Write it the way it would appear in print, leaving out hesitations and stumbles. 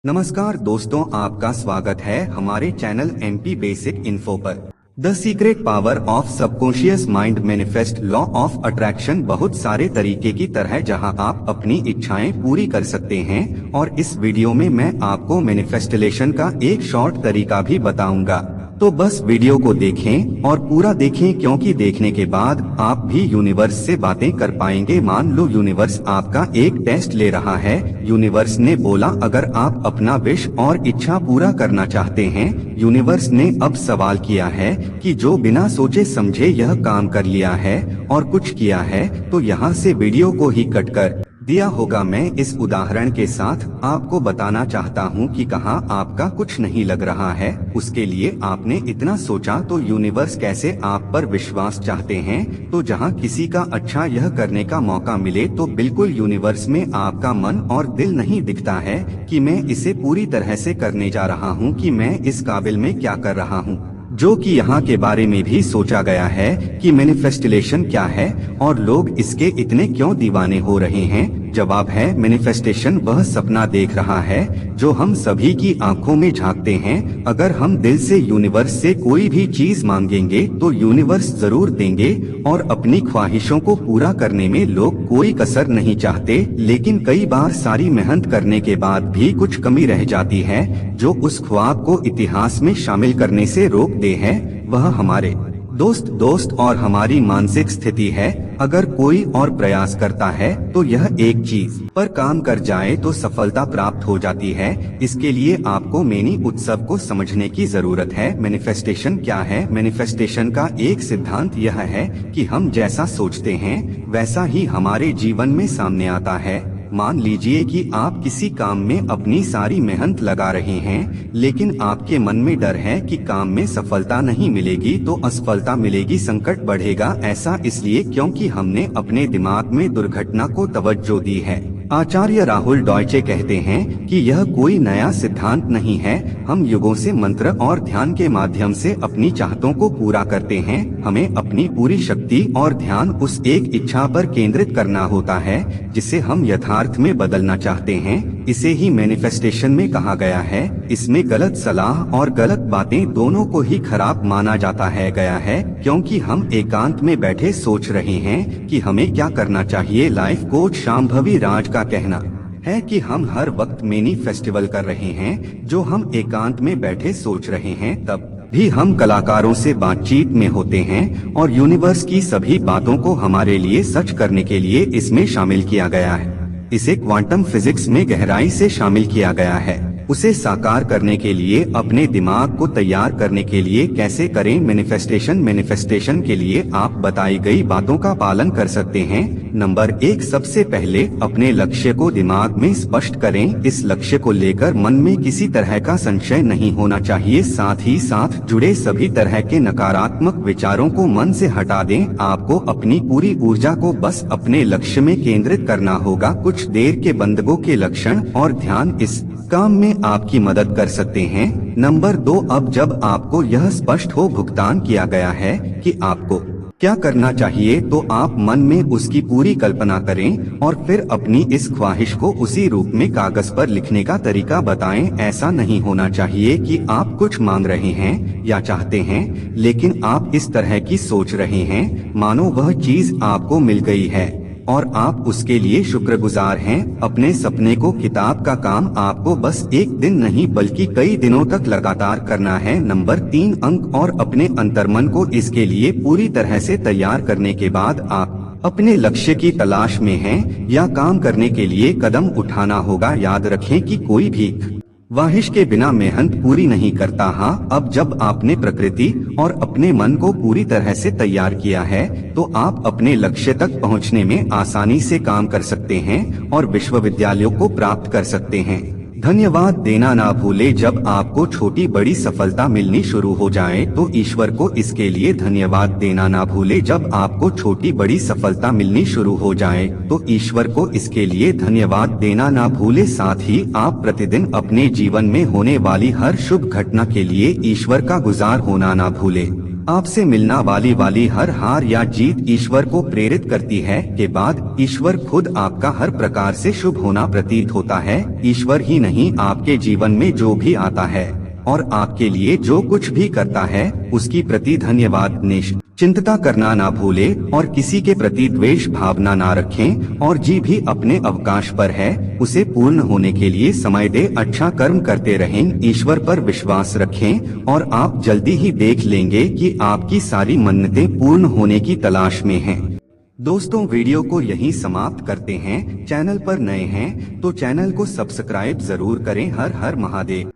नमस्कार दोस्तों, आपका स्वागत है हमारे चैनल एमपी बेसिक इन्फो पर। The secret power of subconscious mind manifest law of attraction बहुत सारे तरीके की तरह जहां आप अपनी इच्छाएं पूरी कर सकते हैं, और इस वीडियो में मैं आपको मैनिफेस्टेशन का एक शॉर्ट तरीका भी बताऊंगा। तो बस वीडियो को देखें और पूरा देखें, क्योंकि देखने के बाद आप भी यूनिवर्स से बातें कर पाएंगे। मान लो यूनिवर्स आपका एक टेस्ट ले रहा है। यूनिवर्स ने बोला अगर आप अपना विश और इच्छा पूरा करना चाहते हैं। यूनिवर्स ने अब सवाल किया है कि जो बिना सोचे समझे यह काम कर लिया है और कुछ किया है, तो यहाँ से वीडियो को ही कट कर दिया होगा। मैं इस उदाहरण के साथ आपको बताना चाहता हूँ कि कहाँ आपका कुछ नहीं लग रहा है, उसके लिए आपने इतना सोचा, तो यूनिवर्स कैसे आप पर विश्वास चाहते हैं। तो जहाँ किसी का अच्छा यह करने का मौका मिले, तो बिल्कुल यूनिवर्स में आपका मन और दिल नहीं दिखता है कि मैं इसे पूरी तरह से करने जा रहा हूँ, कि मैं इस काबिल में क्या कर रहा हूँ। जो कि यहाँ के बारे में भी सोचा गया है कि मैनिफेस्टेशन क्या है और लोग इसके इतने क्यों दीवाने हो रहे हैं। जवाब है, मैनिफेस्टेशन वह सपना देख रहा है जो हम सभी की आंखों में झांकते हैं। अगर हम दिल से यूनिवर्स से कोई भी चीज मांगेंगे तो यूनिवर्स जरूर देंगे, और अपनी ख्वाहिशों को पूरा करने में लोग कोई कसर नहीं चाहते। लेकिन कई बार सारी मेहनत करने के बाद भी कुछ कमी रह जाती है, जो उस ख्वाब को इतिहास में शामिल करने से रोक दे है। वह हमारे दोस्त और हमारी मानसिक स्थिति है। अगर कोई और प्रयास करता है तो यह एक चीज पर काम कर जाए तो सफलता प्राप्त हो जाती है। इसके लिए आपको मैनी उत्सव को समझने की जरूरत है। मैनिफेस्टेशन क्या है? मैनिफेस्टेशन का एक सिद्धांत यह है कि हम जैसा सोचते हैं वैसा ही हमारे जीवन में सामने आता है। मान लीजिए कि आप किसी काम में अपनी सारी मेहनत लगा रहे हैं, लेकिन आपके मन में डर है कि काम में सफलता नहीं मिलेगी तो असफलता मिलेगी, संकट बढ़ेगा। ऐसा इसलिए क्योंकि हमने अपने दिमाग में दुर्घटना को तवज्जो दी है। आचार्य राहुल डॉयचे कहते हैं कि यह कोई नया सिद्धांत नहीं है। हम युगों से मंत्र और ध्यान के माध्यम से अपनी चाहतों को पूरा करते हैं। हमें अपनी पूरी शक्ति और ध्यान उस एक इच्छा पर केंद्रित करना होता है जिसे हम यथार्थ में बदलना चाहते हैं। इसे ही मैनिफेस्टेशन में कहा गया है। इसमें गलत सलाह और गलत बातें दोनों को ही खराब माना जाता है गया है, क्योंकि हम एकांत में बैठे सोच रहे हैं कि हमें क्या करना चाहिए। लाइफ कोच शांभवी राज का कहना है कि हम हर वक्त मिनी फेस्टिवल कर रहे हैं। जो हम एकांत में बैठे सोच रहे हैं, तब भी हम कलाकारों से बातचीत में होते हैं, और यूनिवर्स की सभी बातों को हमारे लिए सच करने के लिए इसमें शामिल किया गया है। इसे क्वांटम फिजिक्स में गहराई से शामिल किया गया है। उसे साकार करने के लिए अपने दिमाग को तैयार करने के लिए कैसे करें मैनिफेस्टेशन के लिए आप बताई गई बातों का पालन कर सकते हैं। नंबर 1, सबसे पहले अपने लक्ष्य को दिमाग में स्पष्ट करें। इस लक्ष्य को लेकर मन में किसी तरह का संशय नहीं होना चाहिए। साथ ही साथ जुड़े सभी तरह के नकारात्मक विचारों को मन से हटा दें। आपको अपनी पूरी ऊर्जा को बस अपने लक्ष्य में केंद्रित करना होगा। कुछ देर के बंदगों के लक्षण और ध्यान इस काम में आपकी मदद कर सकते हैं। नंबर 2, अब जब आपको यह स्पष्ट हो भुगतान किया गया है कि आपको क्या करना चाहिए, तो आप मन में उसकी पूरी कल्पना करें और फिर अपनी इस ख्वाहिश को उसी रूप में कागज पर लिखने का तरीका बताएं। ऐसा नहीं होना चाहिए कि आप कुछ मांग रहे हैं या चाहते हैं, लेकिन आप इस तरह की सोच रहे हैं मानो वह चीज आपको मिल गई है और आप उसके लिए शुक्रगुजार हैं। अपने सपने को किताब का काम आपको बस एक दिन नहीं बल्कि कई दिनों तक लगातार करना है। नंबर 3, अंक और अपने अंतर्मन को इसके लिए पूरी तरह से तैयार करने के बाद आप अपने लक्ष्य की तलाश में हैं या काम करने के लिए कदम उठाना होगा। याद रखें कि कोई भी ख्वाहिश के बिना मेहनत पूरी नहीं करता। हाँ, अब जब आपने प्रकृति और अपने मन को पूरी तरह से तैयार किया है, तो आप अपने लक्ष्य तक पहुंचने में आसानी से काम कर सकते हैं और विश्वविद्यालयों को प्राप्त कर सकते हैं। धन्यवाद देना ना भूले। जब आपको छोटी बड़ी सफलता मिलनी शुरू हो जाए तो ईश्वर को इसके लिए धन्यवाद देना ना भूले। जब आपको छोटी बड़ी सफलता मिलनी शुरू हो जाए तो ईश्वर को इसके लिए धन्यवाद देना ना भूले। साथ ही आप प्रतिदिन अपने जीवन में होने वाली हर शुभ घटना के लिए ईश्वर का गुजार होना ना भूले। आपसे मिलना वाली हर हार या जीत ईश्वर को प्रेरित करती है। के बाद ईश्वर खुद आपका हर प्रकार से शुभ होना प्रतीत होता है। ईश्वर ही नहीं, आपके जीवन में जो भी आता है और आपके लिए जो कुछ भी करता है उसकी प्रति धन्यवाद चिंतता करना ना भूले और किसी के प्रति द्वेष भावना ना रखें और जी भी अपने अवकाश पर है उसे पूर्ण होने के लिए समय दे, अच्छा कर्म करते रहें, ईश्वर पर विश्वास रखें और आप जल्दी ही देख लेंगे कि आपकी सारी मन्नतें पूर्ण होने की तलाश में हैं। दोस्तों, वीडियो को यहीं समाप्त करते हैं। चैनल पर नए हैं तो चैनल को सब्सक्राइब जरूर करें। हर हर महादेव।